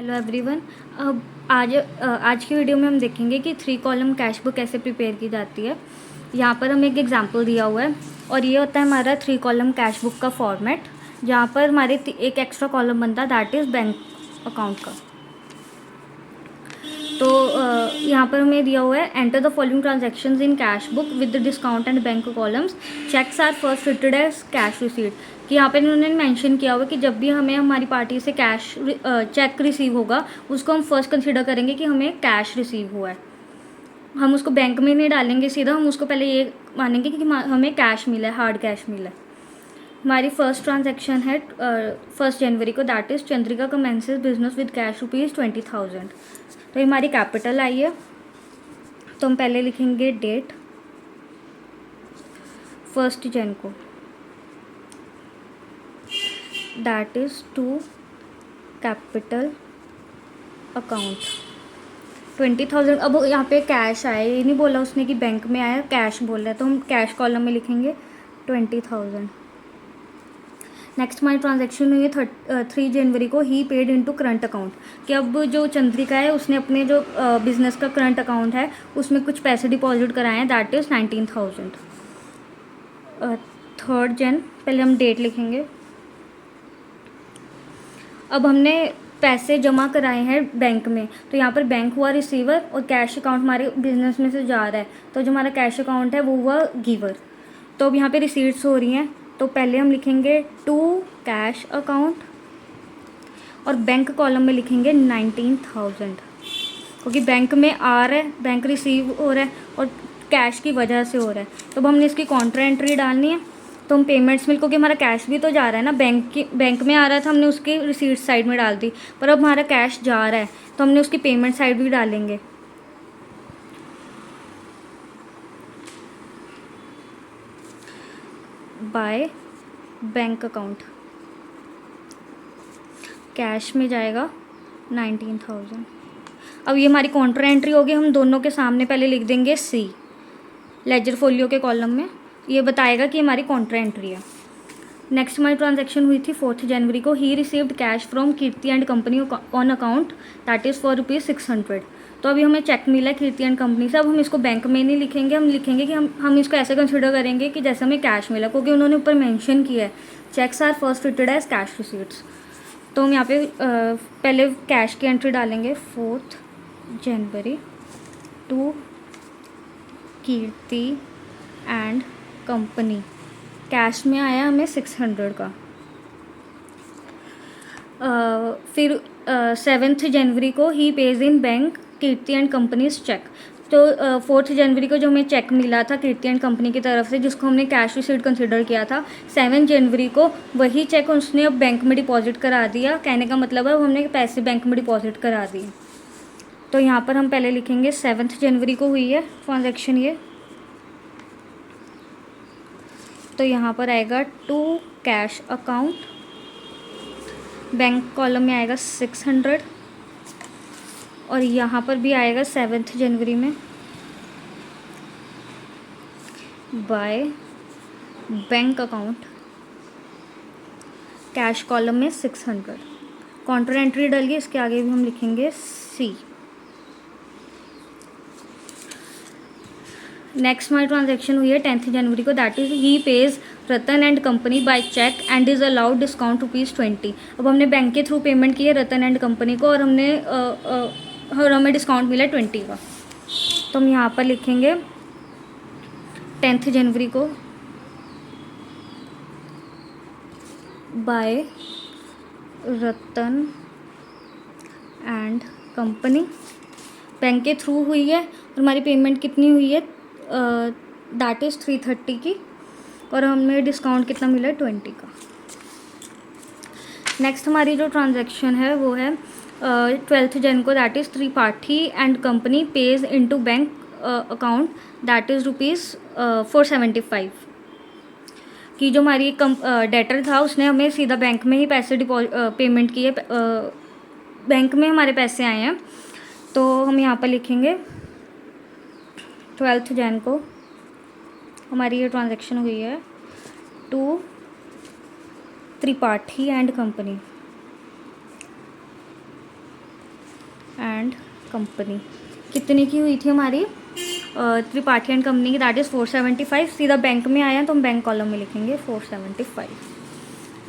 Hello everyone. अब आज की वीडियो में हम देखेंगे कि 3 कॉलम कैश बुक कैसे प्रिपेयर की जाती है। यहाँ पर हमें एक एग्जांपल दिया हुआ है और ये होता है हमारा 3 कॉलम कैश बुक का फॉर्मेट, जहाँ पर हमारे एक एक्स्ट्रा कॉलम बनता है, दैट इज़ बैंक अकाउंट का। तो यहाँ पर हमें दिया हुआ है, enter the following transactions in cash book with the discount and bank columns, cheques are first treated as cash receipt. कि यहाँ पे इन्होंने मेंशन किया हुआ कि जब भी हमें हमारी पार्टी से कैश चेक रिसीव होगा, उसको हम फर्स्ट कंसिडर करेंगे कि हमें कैश रिसीव हुआ है। हम उसको बैंक में नहीं डालेंगे सीधा, हम उसको पहले ये मानेंगे कि हमें कैश मिला है, हार्ड कैश मिला है। हमारी फर्स्ट ट्रांजैक्शन है 1 जनवरी को, that is Chandrika commences business with cash ₹20,000। तो ये हमारी कैपिटल आई है, तो हम पहले लिखेंगे डेट 1 जन को, that is to capital account 20,000। अब यहाँ पे कैश आया, ये नहीं बोला उसने कि बैंक में आया, कैश बोल रहा है, तो हम कैश कॉलम में लिखेंगे 20,000। नेक्स्ट हमारी ट्रांजैक्शन हुई है 3 जनवरी को, ही पेड इनटू करंट अकाउंट। कि अब जो चंद्रिका है उसने अपने जो बिजनेस का करंट अकाउंट है उसमें कुछ पैसे डिपॉजिट कराए हैं, दैट इज़ 19,000। 3 जन, पहले हम डेट लिखेंगे। अब हमने पैसे जमा कराए हैं बैंक में, तो यहाँ पर बैंक हुआ रिसीवर और कैश अकाउंट हमारे बिजनेस में से जा रहा है, तो जो हमारा कैश अकाउंट है वो हुआ गिवर। तो अब यहाँ पे रिसीट्स हो रही हैं, तो पहले हम लिखेंगे टू कैश अकाउंट और बैंक कॉलम में लिखेंगे 19,000, क्योंकि बैंक में आ रहा है, बैंक रिसीव हो रहा है और कैश की वजह से हो रहा है। तो अब हमने इसकी कॉन्ट्रा एंट्री डालनी है, तो हम पेमेंट्स में, क्योंकि हमारा कैश भी तो जा रहा है ना, बैंक में आ रहा था, हमने उसकी रिसीट साइड में डाल दी, पर अब हमारा कैश जा रहा है तो हमने उसकी पेमेंट साइड भी डालेंगे। बाय बैंक अकाउंट, कैश में जाएगा 19,000। अब ये हमारी कॉन्ट्रा एंट्री होगी, हम दोनों के सामने पहले लिख देंगे सी, लेजर फोलियो के कॉलम में, ये बताएगा कि हमारी कॉन्ट्रा एंट्री है। नेक्स्ट हमारी ट्रांजैक्शन हुई थी 4 जनवरी को, he received cash from Kirti and company on account, that is for ₹600। तो अभी हमें चेक मिला है कीर्ति एंड कंपनी से। अब हम इसको बैंक में नहीं लिखेंगे, हम लिखेंगे कि हम इसको ऐसे कंसिडर करेंगे कि जैसे हमें कैश मिला, क्योंकि उन्होंने ऊपर मेंशन किया है cheques are first treated as cash receipts. तो हम यहाँ पे पहले कैश की एंट्री डालेंगे 4 जनवरी to Kirti and company, cash में आया हमें 600 का। फिर 7 जनवरी को ही page in bank Kirti and company's cheque. तो 4 जनवरी को जो हमें चेक मिला था कीर्ति एंड कंपनी की तरफ से, जिसको हमने कैश रिसीट कंसिडर किया था, 7 जनवरी को वही चेक उसने अब बैंक में डिपॉजिट करा दिया। कहने का मतलब है हमने पैसे बैंक में डिपॉजिट करा दिए। तो यहाँ पर हम पहले लिखेंगे 7 जनवरी को हुई है ट्रांजैक्शन ये, तो यहाँ पर आएगा to cash account, bank column में आएगा 600 और यहाँ पर भी आएगा 7 जनवरी में bye bank account, cash column में 600। कॉन्ट्रा एंट्री डालिए, इसके आगे भी हम लिखेंगे सी। नेक्स्ट हमारी ट्रांजैक्शन हुई है 10 जनवरी को, that is he pays Ratan and company by cheque and is allowed discount ₹20। अब हमने बैंक के थ्रू पेमेंट की है रतन एंड कंपनी को और हमें डिस्काउंट मिला 20 का। तो हम यहाँ पर लिखेंगे 10 जनवरी को by Ratan and company, bank के थ्रू हुई है और हमारी पेमेंट कितनी हुई है, दैट इज़ 330 की, और हमें डिस्काउंट कितना मिला है 20 का। नेक्स्ट हमारी जो ट्रांजैक्शन है वो है 12 जन को, that is Tripathi and company page into bank account, that is ₹475। कि जो हमारी डेटर था उसने हमें सीधा बैंक में ही पैसे पेमेंट किए, बैंक में हमारे पैसे आए हैं। तो हम यहाँ पर लिखेंगे 12 जन को हमारी ये ट्रांजैक्शन हुई है to Tripathi and company, and company कितने की हुई थी हमारी, त्रिपाठी एंड कंपनी की, दैट इज़ 475। सीधा बैंक में आया तो हम बैंक कॉलम में लिखेंगे 475।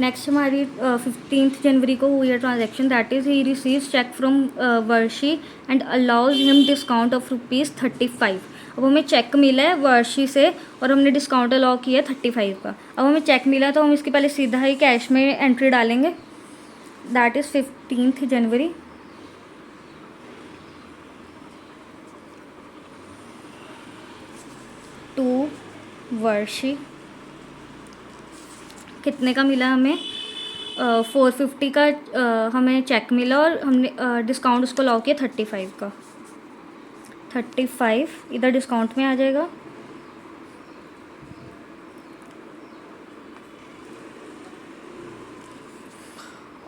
नेक्स्ट हमारी 15 जनवरी को हुई है transaction, that is he receives cheque from Varshi and allows him discount of ₹35। अब हमें चेक मिला है वर्षी से और हमने डिस्काउंट अलाउ किया है 35 का। अब हमें चेक मिला तो हम इसके पहले सीधा ही कैश में एंट्री डालेंगे, दैट इज़ 15 जनवरी। टू वर्षी कितने का मिला हमें, 450 का हमें चेक मिला और हमने डिस्काउंट उसको अलाउ किया 35 का। 35 इधर डिस्काउंट में आ जाएगा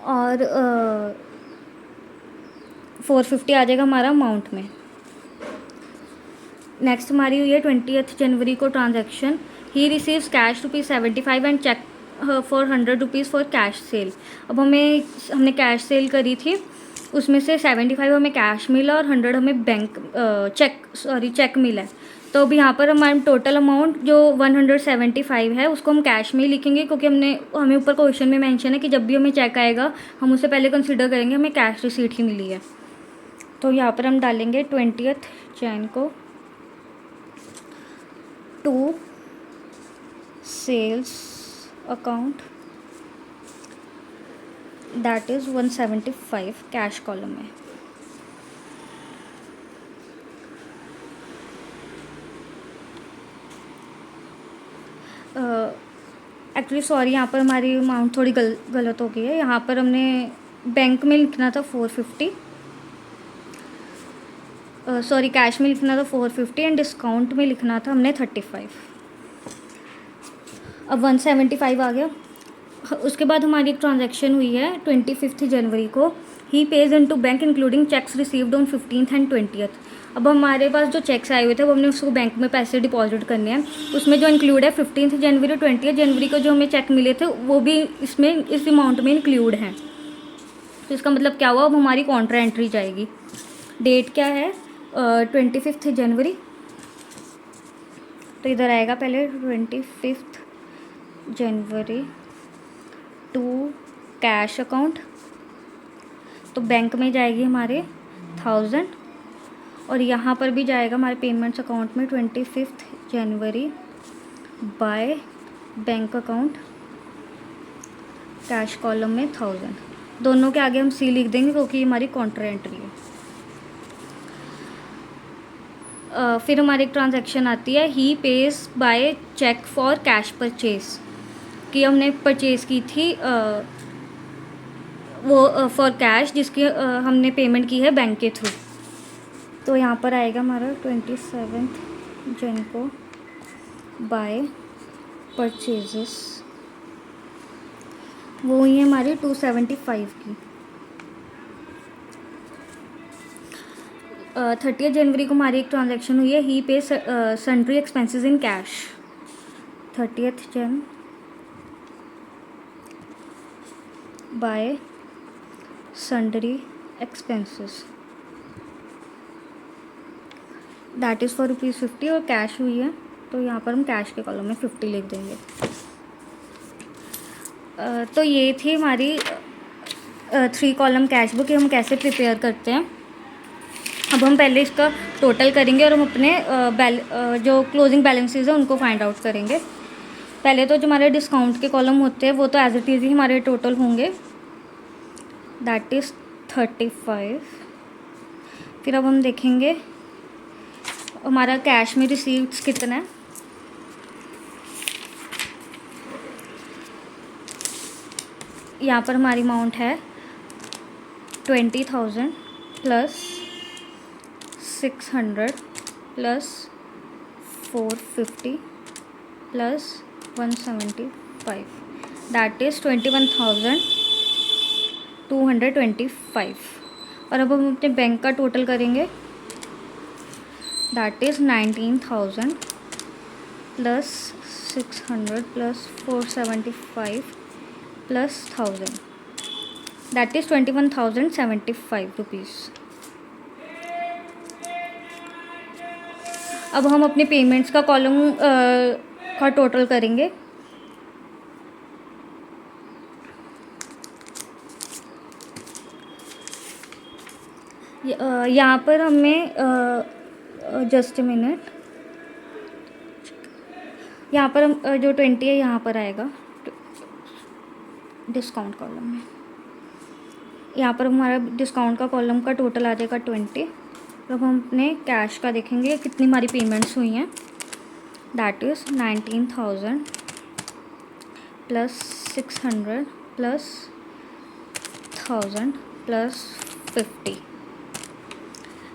और 450 आ जाएगा हमारा अमाउंट में। नेक्स्ट हमारी हुई है 20 जनवरी को transaction, he receives cash ₹75 and cheque for ₹100 for cash sale. अब हमने कैश सेल करी थी, उसमें से 75 हमें कैश मिला और 100 हमें बैंक चेक मिला है। तो अब यहाँ पर हमारा टोटल अमाउंट जो 175 है उसको हम कैश में ही लिखेंगे, क्योंकि हमें ऊपर क्वेश्चन में मेंशन है कि जब भी हमें चेक आएगा हम उससे पहले कंसिडर करेंगे हमें कैश रिसीट ही मिली है। तो यहाँ पर हम डालेंगे 20 जैन को to sales account, that is 175 cash column में। एक्चुअली सॉरी, यहाँ पर हमारी अमाउंट थोड़ी गलत हो गई है। यहाँ पर हमने बैंक में लिखना था 450, सॉरी कैश में लिखना था 450 एंड डिस्काउंट में लिखना था हमने 35। अब 175 आ गया। उसके बाद हमारी एक ट्रांजैक्शन हुई है 25 जनवरी को, ही page in to bank including cheques received on 15 and 20। अब हमारे पास जो चेक्स आए हुए थे वो हमने उसको बैंक में पैसे डिपॉजिट करने हैं, उसमें जो इंक्लूड है 15 जनवरी और 20 जनवरी को जो हमें चेक मिले थे वो भी इसमें इस अमाउंट में इंक्लूड हैं। तो इसका मतलब क्या हुआ, अब हमारी कॉन्ट्रा एंट्री जाएगी। डेट क्या है, 25 जनवरी, तो इधर आएगा पहले 25 जनवरी टू कैश अकाउंट, तो बैंक में जाएगी हमारे 1000 और यहाँ पर भी जाएगा हमारे पेमेंट्स अकाउंट में 25 जनवरी by bank account cash column में 1000। दोनों के आगे हम सी लिख देंगे क्योंकि हमारी कॉन्ट्रा एंट्री है। फिर हमारी एक ट्रांजैक्शन आती है, ही page by cheque for cash purchase, कि हमने परचेज़ की थी वो फॉर कैश, जिसकी हमने पेमेंट की है बैंक के थ्रू। तो यहाँ पर आएगा हमारा 27 जन को बाय परचेजेस, वो हुई है हमारी 275 की। 30 जनवरी को हमारी एक ट्रांजैक्शन हुई है, ही पे सन्ड्री एक्सपेंसेस इन कैश, 30 जन bye sundry expenses, that is for ₹50 और कैश हुई है, तो यहाँ पर हम कैश के कॉलम में 50 लिख देंगे। तो ये थी हमारी 3 कॉलम कैश बुक, हम कैसे प्रिपेयर करते हैं। अब हम पहले इसका टोटल करेंगे और हम अपने जो क्लोजिंग बैलेंसेस हैं उनको फाइंड आउट करेंगे। पहले तो जो हमारे डिस्काउंट के कॉलम होते हैं वो तो एज इट इज़ ही हमारे टोटल होंगे, दैट इज़ 35। फिर अब हम देखेंगे हमारा कैश में रिसीव्ड्स कितना है। यहाँ पर हमारी अमाउंट है 20,000 plus 600 plus 450 plus 175, that is 21,225। और अब हम अपने बैंक का टोटल करेंगे, that is 19,000 plus 600 plus 475 plus 1000, that is 21,075 rupees. अब हम अपने पेमेंट्स का कॉलम का टोटल करेंगे। यहाँ पर हमें जस्ट मिनट, यहाँ पर हम जो 20 है यहाँ पर आएगा डिस्काउंट कॉलम में। यहाँ पर हमारा डिस्काउंट का कॉलम का टोटल आ जाएगा 20। अब हम अपने कैश का देखेंगे कितनी हमारी पेमेंट्स हुई हैं। That is 19,000 plus 600 plus 1000 plus 50,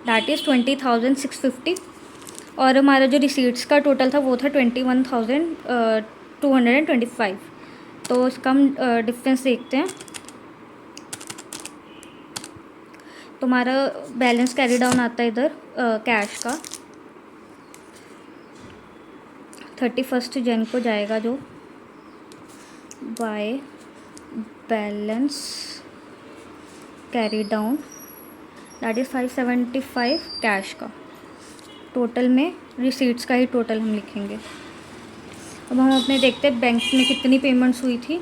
that is 20,650। और हमारा जो रिसीट्स का टोटल था वो था 21,225। तो इसका हम डिफरेंस देखते हैं। तो हमारा बैलेंस कैरी डाउन आता है इधर कैश का 31 जन को जाएगा जो by balance carry down, that is 575 cash का। टोटल में रिसीट्स का ही टोटल हम लिखेंगे। अब हम अपने देखते हैं बैंक में कितनी पेमेंट्स हुई थी।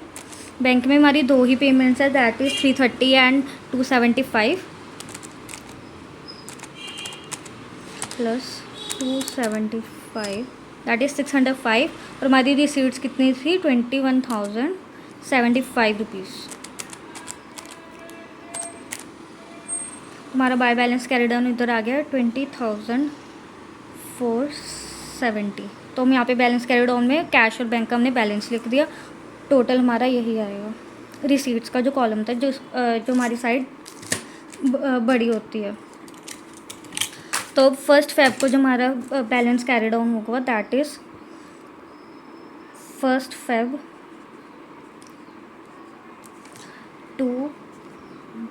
बैंक में हमारी 2 ही पेमेंट्स है, that is 330 and 275 plus 275 that is 605। और हमारी रिसीट्स कितनी थी 21,075 रुपीज़। हमारा बाय बैलेंस कैरी डाउन इधर आ गया 20,470। तो हम यहाँ पे बैलेंस कैरी डाउन में कैश और बैंक का हमने बैलेंस लिख दिया। टोटल हमारा यही आएगा रिसीट्स का जो कॉलम था, जो हमारी साइड बड़ी होती है। तो 1 फेब को जो हमारा बैलेंस कैरी डाउन होगा that is 1 Feb two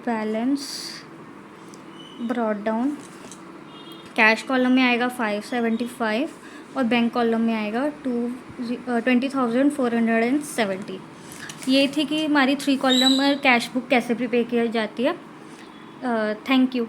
balance brought down. Cash column में आएगा 575 और बैंक कॉलम में आएगा 20,470। ये थी कि हमारी 3 कॉलम कैश बुक कैसे प्रिपेयर की जाती है। Thank you.